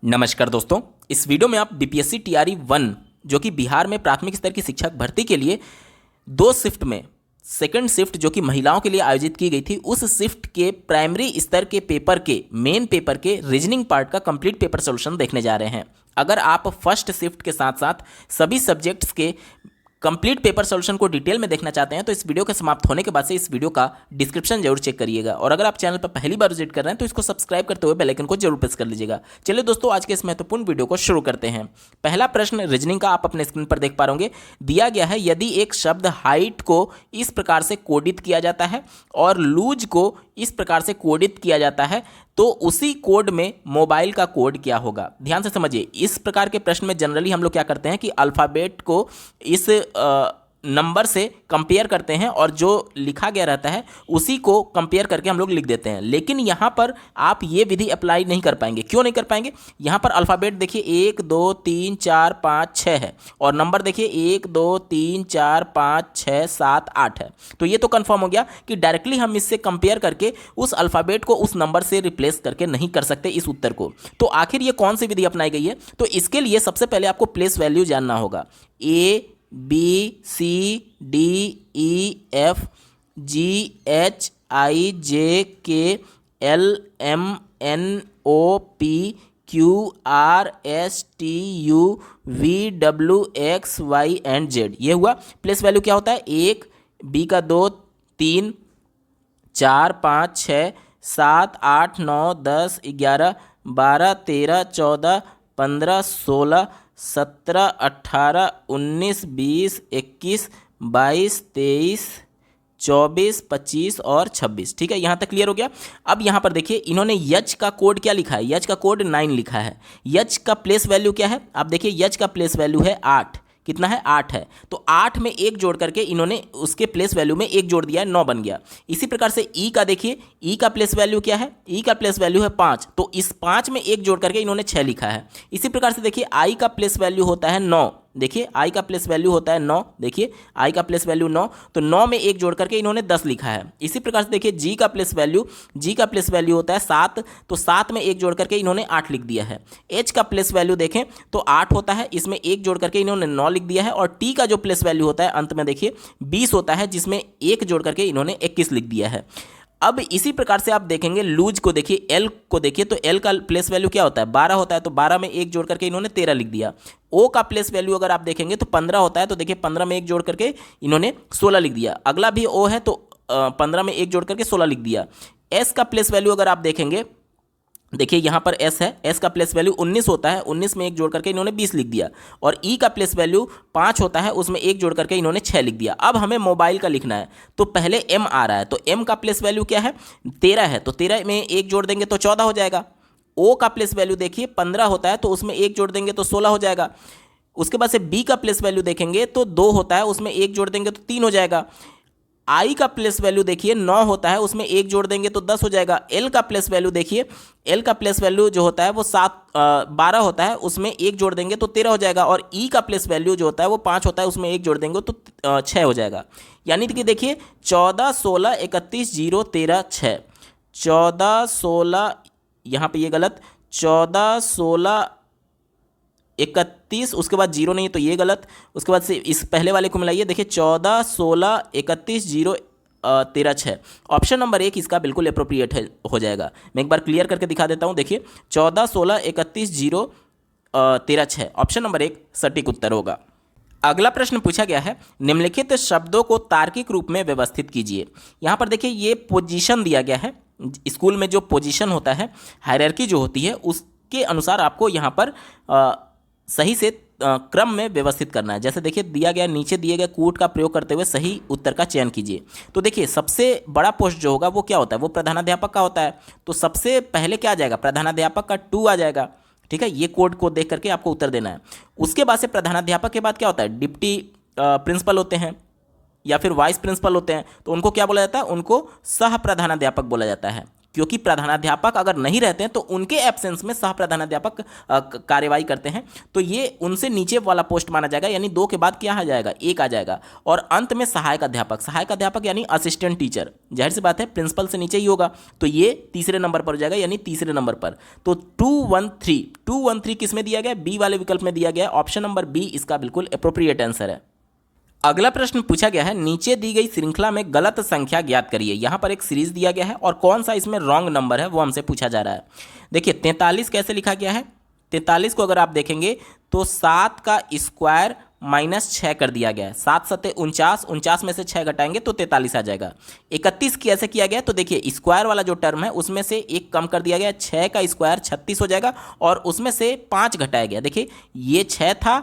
नमस्कार दोस्तों, इस वीडियो में आप बीपीएससी टीआरई 1 जो कि बिहार में प्राथमिक स्तर की शिक्षक भर्ती के लिए दो शिफ्ट में सेकंड शिफ्ट जो कि महिलाओं के लिए आयोजित की गई थी, उस शिफ्ट के प्राइमरी स्तर के पेपर के मेन पेपर के रीजनिंग पार्ट का कंप्लीट पेपर सॉल्यूशन देखने जा रहे हैं। अगर आप फर्स्ट शिफ्ट के साथ साथ सभी सब्जेक्ट्स के कंप्लीट पेपर सॉल्यूशन को डिटेल में देखना चाहते हैं तो इस वीडियो के समाप्त होने के बाद से इस वीडियो का डिस्क्रिप्शन जरूर चेक करिएगा। और अगर आप चैनल पर पहली बार विजिट कर रहे हैं तो इसको सब्सक्राइब करते हुए बेल आइकन को जरूर प्रेस कर लीजिएगा। चलिए दोस्तों, आज के इस महत्वपूर्ण वीडियो को शुरू करते हैं। पहला प्रश्न रीजनिंग का आप अपने स्क्रीन पर देख पा रहे, दिया गया है यदि एक शब्द हाइट को इस प्रकार से कोडित किया जाता है और लूज को इस प्रकार से कोडित किया जाता है तो उसी कोड में मोबाइल का कोड क्या होगा। ध्यान से समझिए, इस प्रकार के प्रश्न में जनरली हम लोग क्या करते हैं कि अल्फ़ाबेट को इस नंबर से कंपेयर करते हैं और जो लिखा गया रहता है उसी को कंपेयर करके हम लोग लिख देते हैं। लेकिन यहाँ पर आप ये विधि अप्लाई नहीं कर पाएंगे। क्यों नहीं कर पाएंगे? यहाँ पर अल्फ़ाबेट देखिए 1 2 3 4 5 6 है और नंबर देखिए 1 2 3 4 5 6 7 8 है। तो ये तो कंफर्म हो गया कि डायरेक्टली हम इससे कंपेयर करके उस अल्फ़ाबेट को उस नंबर से रिप्लेस करके नहीं कर सकते इस उत्तर को। तो आखिर ये कौन सी विधि अपनाई गई है? तो इसके लिए सबसे पहले आपको प्लेस वैल्यू जानना होगा। ABCDEFGHIJKLMNOPQRSTUVWXY and Z. ये हुआ प्लेस वैल्यू। क्या होता है? 1 बी का 2 3 4 5 6 7 8 9 10 11 12 13 14 15 16 17 18 19 20 21 22 23 24 25 और 26। ठीक है, यहाँ तक क्लियर हो गया। अब यहाँ पर देखिए इन्होंने यच का कोड क्या लिखा है? यच का कोड 9 लिखा है। यच का प्लेस वैल्यू क्या है? आप देखिए यच का प्लेस वैल्यू है 8। कितना है? 8 है। तो 8 में 1 जोड़ करके इन्होंने उसके प्लेस वैल्यू में 1 जोड़ दिया है, 9 बन गया। इसी प्रकार से ई का देखिए, ई का प्लेस वैल्यू क्या है? ई का प्लेस वैल्यू है 5। तो इस 5 में 1 जोड़ करके इन्होंने 6 लिखा है। इसी प्रकार से देखिए आई का प्लेस वैल्यू होता है 9। देखिए आई का प्लेस वैल्यू होता है 9। देखिए आई का प्लेस वैल्यू 9, तो 9 में 1 जोड़ करके इन्होंने 10 लिखा है। इसी प्रकार से देखिए जी का प्लेस वैल्यू होता है 7। तो 7 में 1 जोड़ करके इन्होंने 8 लिख दिया है। एच का प्लेस वैल्यू देखें तो 8 होता है, इसमें 1 जोड़ करके इन्होंने 9 लिख दिया है। और टी का जो प्लेस वैल्यू होता है अंत में देखिए 20 होता है, जिसमें 1 जोड़ करके इन्होंने 21 लिख दिया है। अब इसी प्रकार से आप देखेंगे लूज को देखिए, एल को देखिए तो एल का प्लेस वैल्यू क्या होता है? 12 होता है। तो 12 में 1 जोड़ करके इन्होंने 13 लिख दिया। ओ का प्लेस वैल्यू अगर आप देखेंगे तो 15 होता है। तो देखिए 15 में 1 जोड़ करके इन्होंने 16 लिख दिया। अगला भी ओ है तो 15 में 1 जोड़ करके 16 लिख दिया। एस का प्लेस वैल्यू अगर आप देखेंगे, देखिए यहाँ पर एस है, एस का प्लेस वैल्यू 19 होता है। 19 में 1 जोड़ करके इन्होंने 20 लिख दिया। और ई का प्लेस वैल्यू 5 होता है, उसमें 1 जोड़ करके इन्होंने 6 लिख दिया। अब हमें मोबाइल का लिखना है तो पहले एम आ रहा है, तो एम का प्लेस वैल्यू क्या है? 13 है। तो 13 में 1 जोड़ देंगे तो 14 हो जाएगा। ओ का प्लेस वैल्यू देखिए 15 होता है, तो उसमें 1 जोड़ देंगे तो 16 हो जाएगा। उसके बाद से बी का प्लेस वैल्यू देखेंगे तो 2 होता है, उसमें 1 जोड़ देंगे तो 3 हो जाएगा। आई का प्लेस वैल्यू देखिए 9 होता है, उसमें 1 जोड़ देंगे तो 10 हो जाएगा। एल का प्लेस वैल्यू देखिए, एल का प्लेस वैल्यू जो होता है वो 12 होता है, उसमें 1 जोड़ देंगे तो 13 हो जाएगा। और ई का प्लेस वैल्यू जो होता है वो 5 होता है, उसमें 1 जोड़ देंगे तो 6 हो जाएगा। यानी कि देखिए 14 16 31 0 13 6। 14 16, यहाँ पे ये गलत, 14 16 31, उसके बाद 0 नहीं तो ये गलत। उसके बाद से इस पहले वाले को मिलाइए, देखिए 14 16 31 0 13 6। ऑप्शन नंबर 1 इसका बिल्कुल अप्रोप्रिएट हो जाएगा। मैं एक बार क्लियर करके दिखा देता हूँ। देखिए 14 16 31 0 13 6, ऑप्शन नंबर 1 सटीक उत्तर होगा। अगला प्रश्न पूछा गया है, निम्नलिखित शब्दों को तार्किक रूप में व्यवस्थित कीजिए। यहाँ पर देखिए ये पोजीशन दिया गया है। स्कूल में जो पोजीशन होता है, हायरार्की जो होती है, उसके अनुसार आपको यहाँ पर सही से क्रम में व्यवस्थित करना है। जैसे देखिए दिया गया, नीचे दिए गए कूट का प्रयोग करते हुए सही उत्तर का चयन कीजिए। तो देखिए सबसे बड़ा पोस्ट जो होगा वो क्या होता है? वो प्रधानाध्यापक का होता है। तो सबसे पहले क्या आ जाएगा? प्रधानाध्यापक का 2 आ जाएगा। ठीक है, ये कोड को देख करके आपको उत्तर देना है। उसके बाद से प्रधानाध्यापक के बाद क्या होता है? डिप्टी प्रिंसिपल होते हैं या फिर वाइस प्रिंसिपल होते हैं, तो उनको क्या बोला जाता है? उनको सह प्रधानाध्यापक बोला जाता है। क्योंकि प्रधानाध्यापक अगर नहीं रहते हैं तो उनके एब्सेंस में सह प्रधानाध्यापक कार्यवाही करते हैं, तो ये उनसे नीचे वाला पोस्ट माना जाएगा, यानी 2 के बाद क्या आ जाएगा, 1 आ जाएगा। और अंत में सहायक अध्यापक यानी असिस्टेंट टीचर, जाहिर सी बात है प्रिंसिपल से नीचे ही होगा, तो ये तीसरे नंबर पर हो जाएगा, यानी तीसरे नंबर पर। तो 213 किस में दिया गया, बी वाले विकल्प में दिया गया। ऑप्शन नंबर बी इसका बिल्कुल एप्रोप्रिएट आंसर है। अगला प्रश्न पूछा गया है, नीचे दी गई श्रृंखला में गलत संख्या ज्ञात करिए। यहां पर एक सीरीज दिया गया है और कौन सा इसमें रॉन्ग नंबर है वो हमसे पूछा जा रहा है। देखिए 43 कैसे लिखा गया है, 43 को अगर आप देखेंगे तो 7 का स्क्वायर माइनस 6 कर दिया गया है। 7 7 49, 49 में से 6 घटाएंगे तो 43 आ जाएगा। 31 की ऐसे किया गया, तो देखिए स्क्वायर वाला जो टर्म है उसमें से एक कम कर दिया गया, 6 का स्क्वायर 36 हो जाएगा और उसमें से 5 घटाया गया। देखिए ये 6 था,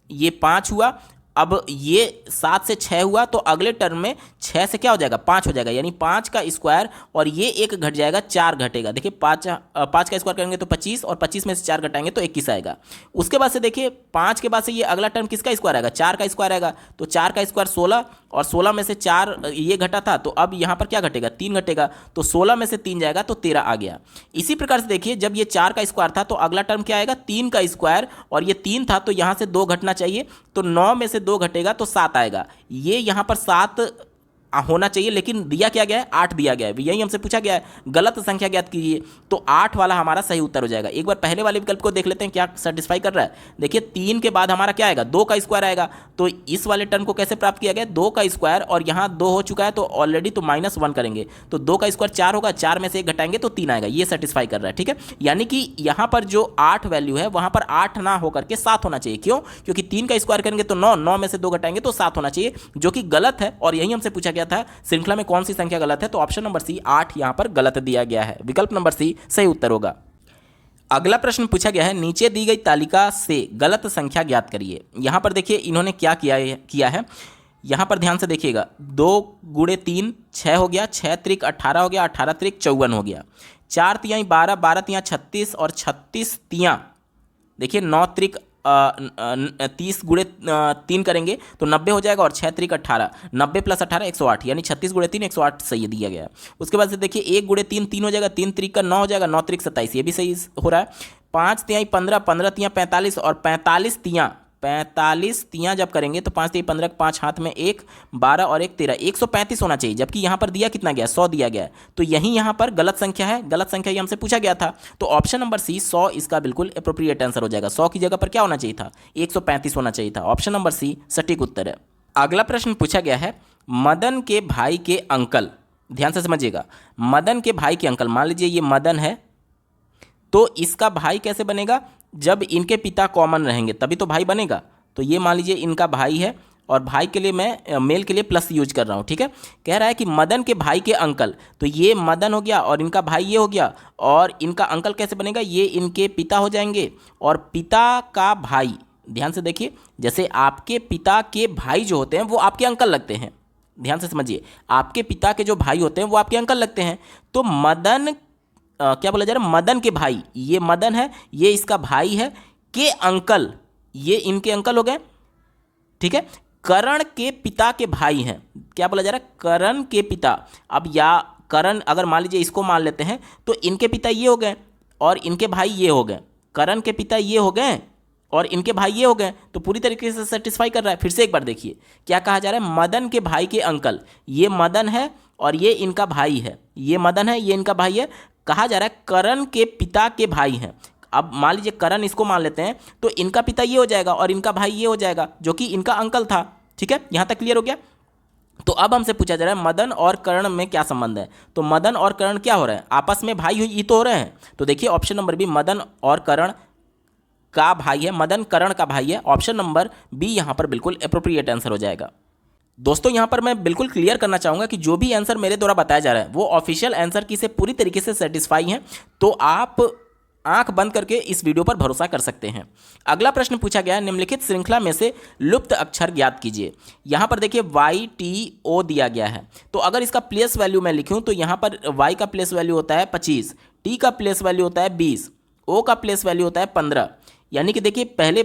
ये 5 हुआ, अब ये 7 से 6 हुआ, तो अगले टर्म में 6 से क्या हो जाएगा, 5 हो जाएगा, यानी 5 का स्क्वायर और ये 1 घट जाएगा, 4 घटेगा। देखिए 5 का स्क्वायर करेंगे तो 25 और 25 में से 4 घटाएंगे तो 21 आएगा। उसके बाद से देखिए 5 के बाद से ये अगला टर्म किसका स्क्वायर आएगा, 4 का स्क्वायर आएगा, तो 4 का स्क्वायर 16 और 16 में से 4 ये घटा था, तो अब यहाँ पर क्या घटेगा, 3 घटेगा, तो 16 में से 3 जाएगा तो 13 आ गया। इसी प्रकार से देखिए जब ये 4 का स्क्वायर था तो अगला टर्म क्या आएगा, 3 का स्क्वायर, और ये 3 था तो यहाँ से 2 घटना चाहिए, तो 9 में से 2 घटेगा तो 7 आएगा। ये यहाँ पर 7 होना चाहिए, लेकिन दिया क्या गया है, 8 दिया गया है। यही हमसे पूछा गया है गलत संख्या ज्ञात कीजिए, तो 8 वाला हमारा सही उत्तर हो जाएगा। एक बार पहले वाले विकल्प को देख लेते हैं क्या सेटिस्फाई कर रहा है। देखिए 3 के बाद हमारा क्या आएगा, 2 का स्क्वायर आएगा, तो इस वाले टर्म को कैसे प्राप्त किया गया, 2 का स्क्वायर और यहाँ 2 हो चुका है तो ऑलरेडी, तो -1 करेंगे, तो 2 का स्क्वायर 4 होगा, 4 में से 1 घटाएंगे तो 3 आएगा। ये सेटिस्फाई कर रहा है, ठीक है। यानी कि यहाँ पर जो 8 वैल्यू है वहाँ पर 8 ना होकर के 7 होना चाहिए। क्यों, क्योंकि 3 का स्क्वायर करेंगे तो 9, 9 में से 2 घटाएंगे तो 7 होना चाहिए, जो कि गलत है। और यही हमसे पूछा गया था श्रृंखला कौन सी संख्या गलत है, तो ऑप्शन नंबर सी 8 यहां पर गलत दिया गया है। विकल्प नंबर सी सही उत्तर होगा। अगला प्रश्न पूछा गया है, नीचे दी गई तालिका से गलत संख्या ज्ञात करिए। यहां पर देखिए इन्होंने क्या किया है, यहां पर ध्यान से देखिएगा, 2 गुणे 3 6 हो गया, 6 त्रिक 18 हो गया, 18 त्रिक 54 हो गया, 4 तिहाई 12, 12 तिहाई 36 और 36 तिहाई देखिए 9 त्रिक 30 गुणे 3 करेंगे तो 90 हो जाएगा, और 6 त्रिक 18, 90 प्लस 18 108, यानी 36 गुणे 3 108 सही दिया गया। उसके बाद से देखिए 1 गुणे 3 3 हो जाएगा, 3 त्रिक का 9 हो जाएगा, 9 त्रिक 27, ये भी सही हो रहा है। 5 तिहाई 15, 15 तिहाई 45 और 45 तिहाई जब करेंगे तो 5 तिहाई 15, 5 हाथ में 1, 12 और 1 13, 135 होना चाहिए, जबकि यहाँ पर दिया कितना गया, 100 दिया गया है, तो यही यहाँ पर गलत संख्या है। गलत संख्या ये हमसे पूछा गया था, तो ऑप्शन नंबर सी 100 इसका बिल्कुल एप्रोप्रिएट आंसर हो जाएगा। 100 की जगह पर क्या होना चाहिए था, 135 होना चाहिए था। ऑप्शन नंबर सी सटीक उत्तर है। अगला प्रश्न पूछा गया है, मदन के भाई के अंकल, ध्यान से समझिएगा, मदन के भाई के अंकल, मान लीजिए ये मदन है, तो इसका भाई कैसे बनेगा, जब इनके पिता कॉमन रहेंगे तभी तो भाई बनेगा। तो ये मान लीजिए इनका भाई है, और भाई के लिए मैं मेल के लिए प्लस यूज कर रहा हूँ, ठीक है। कह रहा है कि मदन के भाई के अंकल, तो ये मदन हो गया और इनका भाई ये हो गया, और इनका अंकल कैसे बनेगा, ये इनके पिता हो जाएंगे, और पिता का भाई, ध्यान से देखिए, जैसे आपके पिता के भाई जो होते हैं वो आपके अंकल लगते हैं, ध्यान से समझिए, आपके पिता के जो भाई होते हैं वो आपके अंकल लगते हैं। तो मदन क्या बोला जा रहा है, मदन के भाई, ये मदन है, ये इसका भाई है, के अंकल, ये इनके अंकल हो गए, ठीक है। करण के पिता के भाई हैं, क्या बोला जा रहा है, करण के पिता। अब या करण अगर मान लीजिए इसको मान लेते हैं तो इनके पिता ये हो गए और इनके भाई ये हो गए, करण के पिता ये हो गए और इनके भाई ये हो गए, तो पूरी तरीके से सेटिस्फाई कर रहा है। फिर से एक बार देखिए क्या कहा जा रहा है, मदन के भाई के अंकल, ये मदन है और ये इनका भाई है, ये मदन है, ये इनका भाई है। कहा जा रहा है करण के पिता के भाई हैं। अब मान लीजिए करण इसको मान लेते हैं तो इनका पिता ये हो जाएगा और इनका भाई ये हो जाएगा, जो कि इनका अंकल था, ठीक है। यहाँ तक क्लियर हो गया। तो अब हमसे पूछा जा रहा है मदन और करण में क्या संबंध है, तो मदन और करण क्या हो रहे हैं, आपस में भाई ही तो हो रहे हैं। तो देखिए ऑप्शन नंबर बी, मदन और करण का भाई है, मदन करण का भाई है। ऑप्शन नंबर बी यहाँ पर बिल्कुल एप्रोप्रिएट आंसर हो जाएगा। दोस्तों यहाँ पर मैं बिल्कुल क्लियर करना चाहूँगा कि जो भी आंसर मेरे द्वारा बताया जा रहा है वो ऑफिशियल आंसर की से पूरी तरीके से सेटिस्फाई हैं, तो आप आंख बंद करके इस वीडियो पर भरोसा कर सकते हैं। अगला प्रश्न पूछा गया है, निम्नलिखित श्रृंखला में से लुप्त अक्षर ज्ञात कीजिए। यहाँ पर देखिए YTO दिया गया है, तो अगर इसका प्लेस वैल्यू मैं लिखूँ तो यहाँ पर Y का प्लेस वैल्यू होता है 25, T का प्लेस वैल्यू होता है 20, O का प्लेस वैल्यू होता है 15, यानी कि देखिए पहले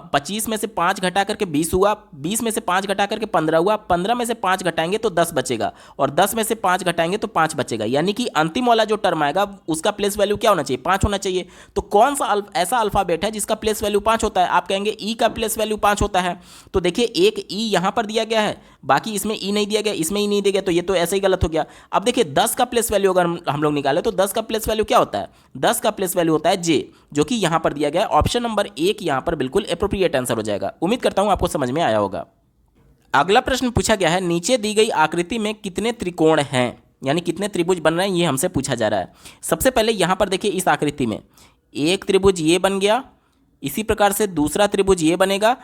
25 में से 5 घटा करके 20 हुआ, 20 में से 5 घटा करके 15 हुआ, 15 में से 5 घटाएंगे तो 10 बचेगा, और 10 में से 5 घटाएंगे तो 5 बचेगा। यानी कि अंतिम वाला जो टर्म आएगा उसका प्लेस वैल्यू क्या होना चाहिए, 5 होना चाहिए। तो कौन सा ऐसा अल्फाबेट है जिसका प्लेस वैल्यू 5 होता है? आप कहेंगे ई का प्लेस वैल्यू 5 होता है। तो देखिए एक ई यहाँ पर दिया गया है, बाकी इसमें ई नहीं दिया गया, इसमें ई नहीं दिया गया, तो ये तो ऐसे ही गलत हो गया। अब देखिए 10 का प्लेस वैल्यू अगर हम लोग निकाले तो 10 का प्लेस वैल्यू क्या होता है? 10 का प्लेस वैल्यू होता है जे, जो कि यहाँ पर दिया गया है। ऑप्शन नंबर 1 यहाँ पर बिल्कुल एप्रोप्रिएट आंसर हो जाएगा। उम्मीद करता हूँ आपको समझ में आया होगा। अगला प्रश्न पूछा गया है, नीचे दी गई आकृति में कितने त्रिकोण हैं, यानी कितने त्रिभुज बन रहे हैं, ये हमसे पूछा जा रहा है। सबसे पहले यहाँ पर देखिए इस आकृति में एक त्रिभुज ये बन गया, इसी प्रकार से दूसरा त्रिभुज ये बनेगा,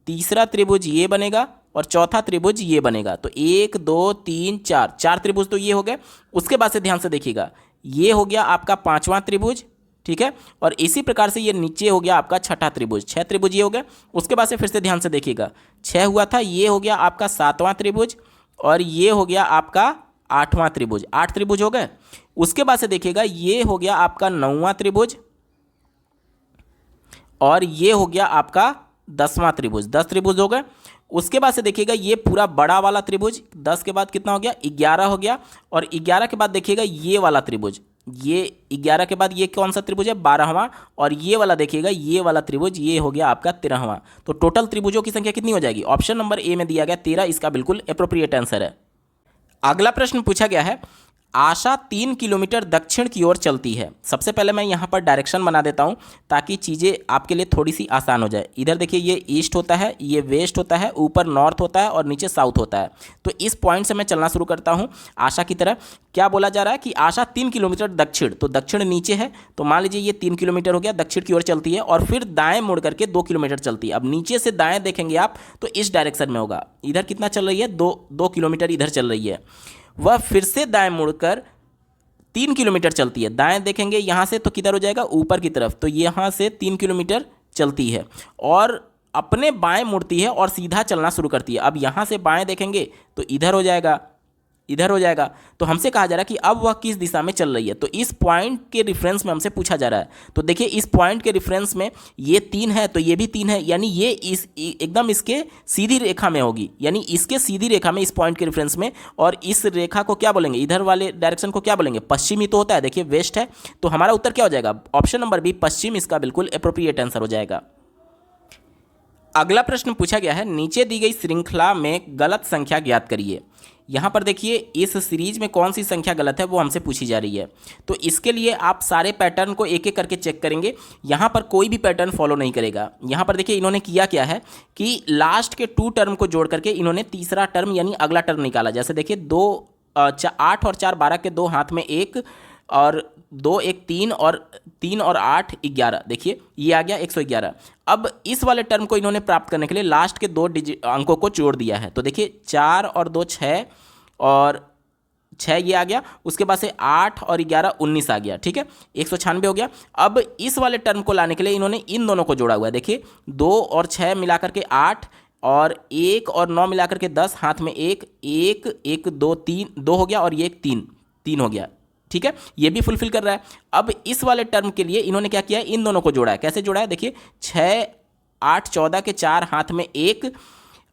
तीसरा त्रिभुज ये बनेगा और चौथा त्रिभुज ये बनेगा। तो 1 2 3 4, 4 त्रिभुज तो ये हो गए। उसके बाद से ध्यान से देखिएगा, ये हो गया आपका पांचवा त्रिभुज, ठीक है, और इसी प्रकार से ये नीचे हो गया आपका छठा त्रिभुज, 6 त्रिभुज ये हो गए। उसके बाद से फिर से ध्यान से देखिएगा, 6 हुआ था, ये हो गया आपका 7वां त्रिभुज और ये हो गया आपका 8वां त्रिभुज, 8 त्रिभुज हो गए। उसके बाद से देखिएगा, ये हो गया आपका 9वां त्रिभुज और ये हो गया आपका 10वां त्रिभुज, 10 त्रिभुज हो गए। उसके बाद से देखिएगा, ये पूरा बड़ा वाला त्रिभुज 10 के बाद कितना हो गया, 11 हो गया, और 11 के बाद देखिएगा ये वाला त्रिभुज, ये 11 के बाद ये कौन सा त्रिभुज है, 12वां, और ये वाला देखिएगा ये वाला त्रिभुज ये हो गया आपका 13वां। तो टोटल त्रिभुजों की संख्या कितनी हो जाएगी? ऑप्शन नंबर ए में दिया गया 13, इसका बिल्कुल एप्रोप्रिएट आंसर है। अगला प्रश्न पूछा गया है, आशा 3 किलोमीटर दक्षिण की ओर चलती है। सबसे पहले मैं यहाँ पर डायरेक्शन बना देता हूँ ताकि चीज़ें आपके लिए थोड़ी सी आसान हो जाए। इधर देखिए ये ईस्ट होता है, ये वेस्ट होता है, ऊपर नॉर्थ होता है और नीचे साउथ होता है। तो इस पॉइंट से मैं चलना शुरू करता हूँ आशा की तरह। क्या बोला जा रहा है कि आशा 3 किलोमीटर दक्षिण, तो दक्षिण नीचे है, तो मान लीजिए ये 3 किलोमीटर हो गया, दक्षिण की ओर चलती है और फिर दाएँ मुड़ करके 2 किलोमीटर चलती है। अब नीचे से दाएँ देखेंगे आप तो इस डायरेक्शन में होगा। इधर कितना चल रही है, 2 किलोमीटर इधर चल रही है। वह फिर से दाएँ मुड़कर 3 किलोमीटर चलती है। दाएं देखेंगे यहाँ से तो किधर हो जाएगा, ऊपर की तरफ, तो यहाँ से 3 किलोमीटर चलती है और अपने बाएं मुड़ती है और सीधा चलना शुरू करती है। अब यहाँ से बाएं देखेंगे तो इधर हो जाएगा, इधर हो जाएगा। तो हमसे कहा जा रहा है कि अब वह किस दिशा में चल रही है। तो इस पॉइंट के रेफरेंस में हमसे पूछा जा रहा है। तो देखिए इस पॉइंट के रेफरेंस में ये 3 है तो ये भी 3 है, यानी ये इस एकदम इसके सीधी रेखा में होगी, यानी इसके सीधी रेखा में, इस पॉइंट के रेफरेंस में। और इस रेखा को क्या बोलेंगे, इधर वाले डायरेक्शन को क्या बोलेंगे, पश्चिमी तो होता है, देखिए वेस्ट है। तो हमारा उत्तर क्या हो जाएगा, ऑप्शन नंबर बी पश्चिम, इसका बिल्कुल एप्रोप्रिएट आंसर हो जाएगा। अगला प्रश्न पूछा गया है, नीचे दी गई श्रृंखला में गलत संख्या ज्ञात करिए। यहाँ पर देखिए इस सीरीज में कौन सी संख्या गलत है वो हमसे पूछी जा रही है। तो इसके लिए आप सारे पैटर्न को एक एक करके चेक करेंगे। यहाँ पर कोई भी पैटर्न फॉलो नहीं करेगा। यहाँ पर देखिए इन्होंने किया क्या है कि लास्ट के 2 टर्म को जोड़ करके इन्होंने तीसरा टर्म यानी अगला टर्म निकाला। जैसे देखिए 8 और 4 12 के 2 हाथ में 1 और 2 1 3 और 3 और 8 11, देखिए ये आ गया 111। अब इस वाले टर्म को इन्होंने प्राप्त करने के लिए लास्ट के 2 अंकों को जोड़ दिया है। तो देखिए 4 और 2 6 और 6 ये आ गया। उसके बाद से 8 और 11 19 आ गया, ठीक है, 196 हो गया। अब इस वाले टर्म को लाने के लिए इन्होंने इन दोनों को जोड़ा हुआ है। देखिए 2 और 6 मिलाकर के 8 और 1 और 9 मिलाकर के 10, हाथ में 1 1 1 2 3 2 हो गया और ये 3 हो गया, ठीक है, ये भी फुलफिल कर रहा है। अब इस वाले टर्म के लिए इन्होंने क्या किया है, इन दोनों को जोड़ा है। कैसे जोड़ा है, देखिए 6 8 14 के 4 हाथ में 1,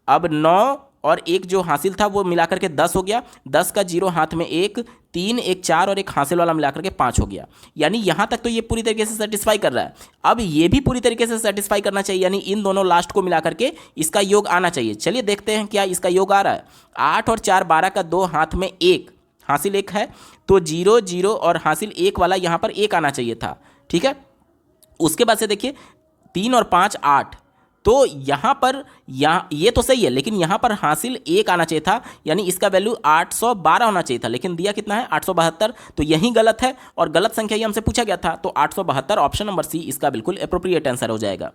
अब 9 और 1 जो हासिल था वो मिलाकर के 10 हो गया, 10 का 0 हाथ में 1, 3 1 4 और एक हासिल वाला मिलाकर के 5 हो गया। यानी यहाँ तक तो ये पूरी तरीके से सेटिस्फाई कर रहा है। अब ये भी पूरी तरीके से सेटिस्फाई करना चाहिए, यानी इन दोनों लास्ट को मिलाकर के इसका योग आना चाहिए। चलिए देखते हैं क्या इसका योग आ रहा है। 8 और 4 12 का 2 हाथ में 1, हासिल 1 है, तो 0 0 और हासिल 1 वाला यहाँ पर 1 आना चाहिए था, ठीक है। उसके बाद से देखिए 3 और 5 8, तो यहाँ पर ये तो सही है, लेकिन यहाँ पर हासिल 1 आना चाहिए था, यानी इसका वैल्यू 812 होना चाहिए था, लेकिन दिया कितना है 872। तो यही गलत है और गलत संख्या ही हमसे पूछा गया था। तो 872 ऑप्शन नंबर सी इसका बिल्कुल एप्रोप्रिएट आंसर हो जाएगा।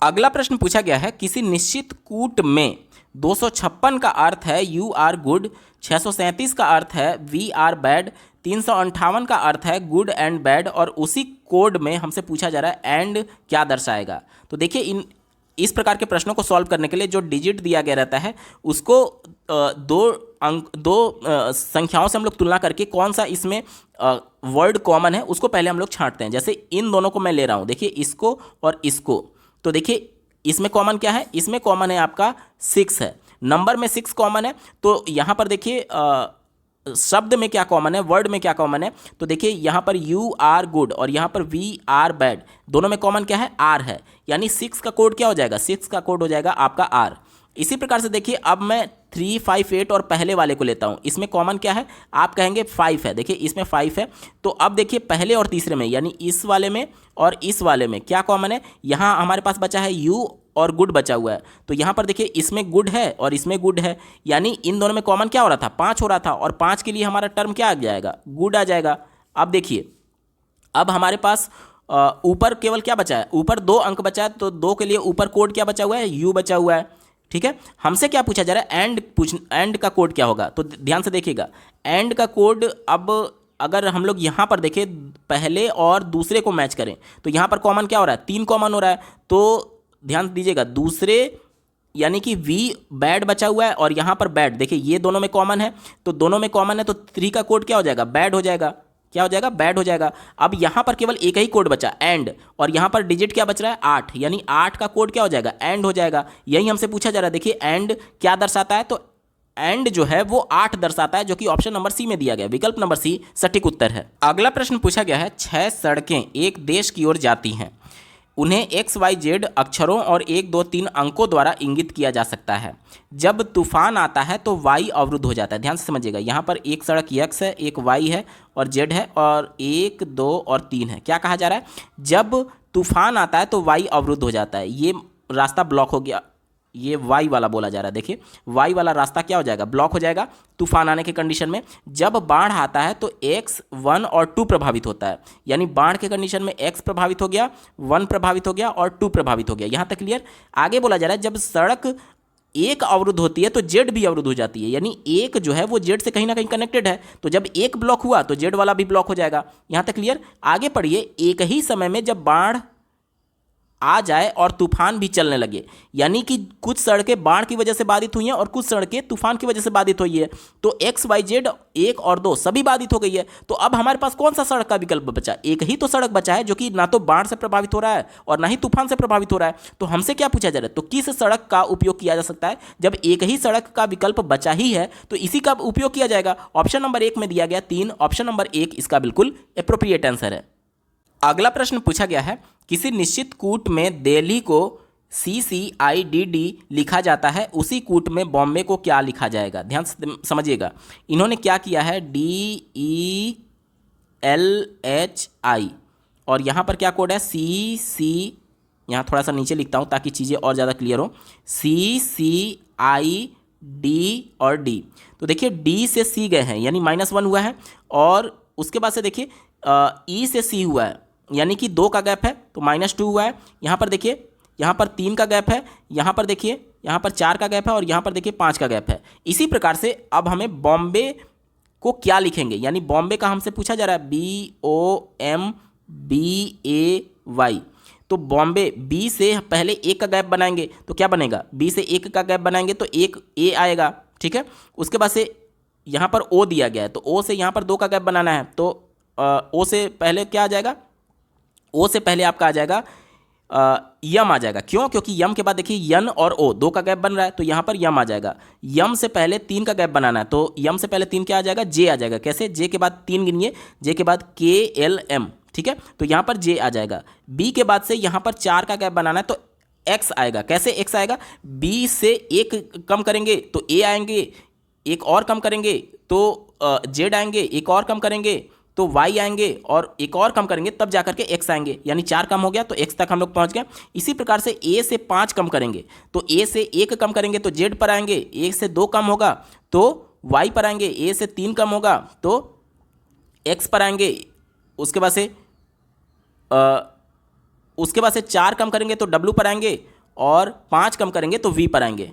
अगला प्रश्न पूछा गया है, किसी निश्चित कूट में 256 का अर्थ है यू आर गुड, 637 का अर्थ है वी आर बैड, 358 का अर्थ है गुड एंड बैड, और उसी कोड में हमसे पूछा जा रहा है एंड क्या दर्शाएगा। तो देखिए इस प्रकार के प्रश्नों को सॉल्व करने के लिए जो डिजिट दिया गया रहता है उसको दो संख्याओं से हम लोग तुलना करके कौन सा इसमें वर्ड कॉमन है उसको पहले हम लोग छांटते हैं। जैसे इन दोनों को मैं ले रहा हूँ, देखिए इसको और इसको, तो देखिए इसमें कॉमन क्या है, इसमें कॉमन है आपका 6 है, नंबर में 6 कॉमन है। तो यहाँ पर देखिए शब्द में क्या कॉमन है, वर्ड में क्या कॉमन है, तो देखिए यहाँ पर यू आर गुड और यहाँ पर वी आर बैड, दोनों में कॉमन क्या है, आर है, यानी 6 का कोड क्या हो जाएगा, 6 का कोड हो जाएगा आपका आर। इसी प्रकार से देखिए अब मैं 3, 5, 8 और पहले वाले को लेता हूँ, इसमें कॉमन क्या है, आप कहेंगे 5 है, देखिए इसमें 5 है। तो अब देखिए पहले और तीसरे में यानी इस वाले में और इस वाले में क्या कॉमन है, यहाँ हमारे पास बचा है यू और गुड बचा हुआ है, तो यहाँ पर देखिए इसमें गुड है और इसमें गुड है, यानी इन दोनों में कॉमन क्या हो रहा था, 5 हो रहा था, और 5 के लिए हमारा टर्म क्या आ जाएगा, गुड आ जाएगा। अब देखिए अब हमारे पास ऊपर केवल क्या बचा है, ऊपर 2 अंक बचा है, तो 2 के लिए ऊपर कोड क्या बचा हुआ है, यू बचा हुआ है, ठीक है। हमसे क्या पूछा जा रहा है, एंड का कोड क्या होगा, तो ध्यान से देखिएगा एंड का कोड। अब अगर हम लोग यहाँ पर देखें पहले और दूसरे को मैच करें तो यहाँ पर कॉमन क्या हो रहा है, 3 कॉमन हो रहा है, तो ध्यान दीजिएगा दूसरे यानी कि वी बैड बचा हुआ है और यहाँ पर बैड, देखिए ये दोनों में कॉमन है, तो दोनों में कॉमन है, तो 3 का कोड क्या हो जाएगा, बैड हो जाएगा, क्या हो जाएगा, बैड हो जाएगा। अब यहाँ पर केवल एक ही कोड बचा एंड, और यहाँ पर डिजिट क्या बच रहा है, 8, यानी 8 का कोड क्या हो जाएगा, एंड हो जाएगा। यही हमसे पूछा जा रहा है, देखिए एंड क्या दर्शाता है, तो एंड जो है वो 8 दर्शाता है, जो कि ऑप्शन नंबर सी में दिया गया, विकल्प नंबर सी सटीक उत्तर है। अगला प्रश्न पूछा गया है, 6 सड़कें एक देश की ओर जाती हैं, उन्हें XYZ अक्षरों और 1, 2, 3 अंकों द्वारा इंगित किया जा सकता है। जब तूफान आता है तो Y अवरुद्ध हो जाता है। ध्यान से समझिएगा, यहाँ पर एक सड़क X है, एक Y है और Z है, और 1, 2 और 3 है। क्या कहा जा रहा है, जब तूफान आता है तो Y अवरुद्ध हो जाता है, ये रास्ता ब्लॉक हो गया, ये वाई वाला बोला जा रहा है। देखिए वाई वाला रास्ता क्या हो जाएगा, ब्लॉक हो जाएगा तूफान आने के कंडीशन में। जब बाढ़ आता है तो x 1 और 2 प्रभावित होता है, यानी बाढ़ के कंडीशन में x प्रभावित हो गया, 1 प्रभावित हो गया और 2 प्रभावित हो गया। यहाँ तक क्लियर। आगे बोला जा रहा है जब सड़क एक अवरुद्ध होती है तो जेड भी अवरुद्ध हो जाती है, यानी एक जो है वो जेड से कहीं ना कहीं कनेक्टेड है, तो जब एक ब्लॉक हुआ तो जेड वाला भी ब्लॉक हो जाएगा। यहाँ तक क्लियर। आगे पढ़िए, एक ही समय में जब बाढ़ आ जाए और तूफान भी चलने लगे, यानी कि कुछ सड़कें बाढ़ की वजह से बाधित हुई हैं और कुछ सड़कें तूफान की वजह से बाधित हुई है, तो एक्स वाई जेड 1 और 2 सभी बाधित हो गई है। तो अब हमारे पास कौन सा सड़क का विकल्प बचा, एक ही तो सड़क बचा है जो कि ना तो बाढ़ से प्रभावित हो रहा है और ना ही तूफान से प्रभावित हो रहा है। तो हमसे क्या पूछा जा रहा है, तो किस सड़क का उपयोग किया जा सकता है। जब एक ही सड़क का विकल्प बचा ही है तो इसी का उपयोग किया जाएगा। ऑप्शन नंबर 1 में दिया गया 3, ऑप्शन नंबर 1 इसका बिल्कुल एप्रोप्रिएट आंसर है। अगला प्रश्न पूछा गया है, किसी निश्चित कूट में दिल्ली को CCIDD लिखा जाता है, उसी कूट में बॉम्बे को क्या लिखा जाएगा। ध्यान से समझिएगा, इन्होंने क्या किया है, DELHI और यहाँ पर क्या कोड है CC, यहाँ थोड़ा सा नीचे लिखता हूँ ताकि चीज़ें और ज़्यादा क्लियर हो, CCID और D। तो देखिए D से C गए हैं यानी -1 हुआ है, और उसके बाद से देखिए E से C हुआ है यानी कि 2 का गैप है तो -2 हुआ है। यहाँ पर देखिए, यहाँ पर 3 का गैप है, यहाँ पर देखिए, यहाँ पर 4 का गैप है और यहाँ पर देखिए 5 का गैप है। इसी प्रकार से अब हमें बॉम्बे को क्या लिखेंगे, यानी बॉम्बे का हमसे पूछा जा रहा है BOMBAY। तो बॉम्बे बी से पहले 1 का गैप बनाएंगे तो क्या बनेगा, बी से 1 का गैप बनाएंगे तो 1 A आएगा, ठीक है। उसके बाद से यहाँ पर O दिया गया है तो O से यहाँ पर 2 का गैप बनाना है, तो O से पहले क्या आ जाएगा, O से पहले आपका आ जाएगा यम आ जाएगा। क्यों, क्योंकि यम के बाद देखिए यन और O 2 का गैप बन रहा है तो यहाँ पर यम आ जाएगा। यम से पहले 3 का गैप बनाना है तो यम से पहले 3 क्या आ जाएगा, J आ जाएगा। कैसे, J के बाद 3 गिनिए, J के बाद KLM, ठीक है, तो यहाँ पर J आ जाएगा। B के बाद से यहाँ पर 4 का गैप बनाना है तो X आएगा। कैसे X आएगा, B से 1 कम करेंगे तो A आएंगे, 1 और कम करेंगे तो Z आएंगे, 1 और कम करेंगे तो Y आएंगे, और 1 और कम करेंगे तब जाकर के X आएंगे, यानी 4 कम हो गया तो X तक हम लोग पहुंच गए। इसी प्रकार से A से 5 कम करेंगे तो A से 1 कम करेंगे तो Z पर आएंगे, A से 2 कम होगा तो Y पर आएंगे, A से 3 कम होगा तो X पर आएंगे। उसके बाद से 4 कम करेंगे तो W पर आएंगे, और 5 कम करेंगे तो V पर आएंगे,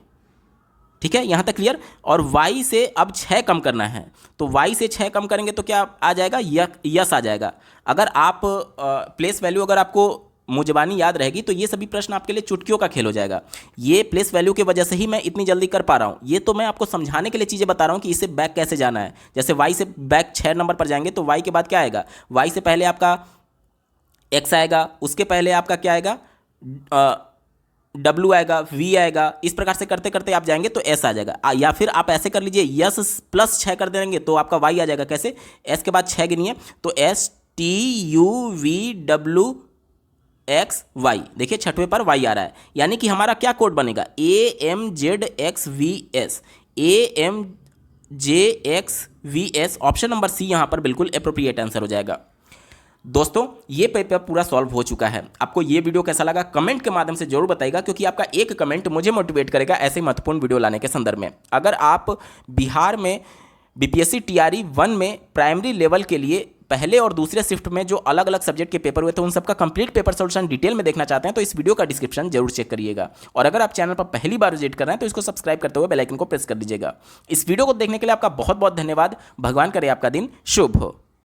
ठीक है, यहाँ तक क्लियर। और Y से अब 6 कम करना है तो Y से 6 कम करेंगे तो क्या आ जाएगा, यस आ जाएगा। अगर आप प्लेस वैल्यू अगर आपको मुजबानी याद रहेगी तो ये सभी प्रश्न आपके लिए चुटकियों का खेल हो जाएगा। ये प्लेस वैल्यू की वजह से ही मैं इतनी जल्दी कर पा रहा हूँ। ये तो मैं आपको समझाने के लिए चीज़ें बता रहा हूँ कि इसे बैक कैसे जाना है। जैसे y से बैक 6 नंबर पर जाएंगे तो y के बाद क्या आएगा, y से पहले आपका x आएगा, उसके पहले आपका क्या आएगा, W आएगा, V आएगा। इस प्रकार से करते करते आप जाएंगे तो S आ जाएगा। या फिर आप ऐसे कर लीजिए, S प्लस 6 कर देंगे तो आपका Y आ जाएगा। कैसे, S के बाद 6 गिनिए तो STUVWXY, देखिए छठवें पर Y आ रहा है, यानी कि हमारा क्या कोड बनेगा, AMZXVS, AMJXVS। Option number C यहाँ पर बिल्कुल अप्रोप्रिएट आंसर हो जाएगा। दोस्तों ये पेपर पूरा सॉल्व हो चुका है। आपको ये वीडियो कैसा लगा कमेंट के माध्यम से जरूर बताइएगा, क्योंकि आपका एक कमेंट मुझे मोटिवेट करेगा ऐसे महत्वपूर्ण वीडियो लाने के संदर्भ में। अगर आप बिहार में बीपीएससी टीआरई 1 में प्राइमरी लेवल के लिए पहले और दूसरे शिफ्ट में जो अलग अलग सब्जेक्ट के पेपर हुए थे उन सबका कंप्लीट पेपर सॉल्यूशन डिटेल में देखना चाहते हैं तो इस वीडियो का डिस्क्रिप्शन जरूर चेक करिएगा। और अगर आप चैनल पर पहली बार विजिट कर रहे हैं तो इसको सब्सक्राइब करते हुए बेल आइकन को प्रेस कर दीजिएगा। इस वीडियो को देखने के लिए आपका बहुत बहुत धन्यवाद। भगवान करे आपका दिन शुभ हो।